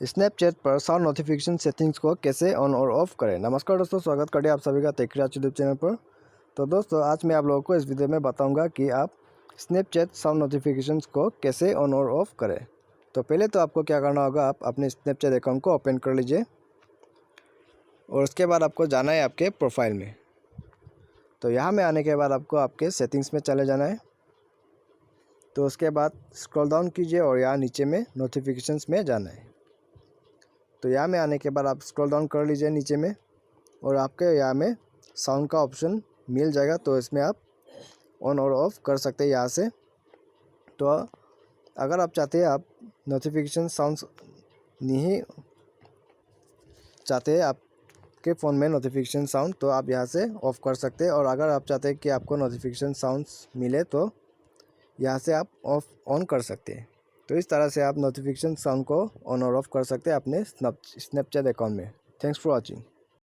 Snapchat पर sound notification settings को कैसे ऑन और ऑफ करें। नमस्कार दोस्तों, स्वागत करें आप सभी का टेक्राच यूट्यूब चैनल पर। तो दोस्तों, आज मैं आप लोगों को इस वीडियो में बताऊंगा कि आप स्नैपचैट साउंड नोटिफिकेशंस को कैसे ऑन और ऑफ करें। तो पहले तो आपको क्या करना होगा, आप अपने स्नैपचैट अकाउंट को ओपन कर लीजिए और उसके बाद आपको जाना है आपके प्रोफाइल में। तो यहाँ में आने के बाद आपको आपके सेटिंग्स में चले जाना है। तो उसके बाद स्क्रॉल डाउन कीजिए और यहाँ नीचे में नोटिफिकेशंस में जाना है। तो यहाँ में आने के बाद आप स्क्रॉल डाउन कर लीजिए नीचे में और आपके यहाँ में साउंड का ऑप्शन मिल जाएगा। तो इसमें आप ऑन और ऑफ कर सकते हैं यहाँ से। तो अगर आप चाहते हैं आप नोटिफिकेशन साउंड्स नहीं चाहते हैं आपके फ़ोन में नोटिफिकेशन साउंड, तो आप यहाँ से ऑफ़ कर सकते हैं। और अगर आप चाहते हैं कि आपको नोटिफिकेशन साउंड्स मिले तो यहाँ से आप ऑन कर सकते हैं। तो इस तरह से आप नोटिफिकेशन साउंड को ऑन और ऑफ कर सकते हैं अपने स्नैपचैट अकाउंट में। Thanks for watching.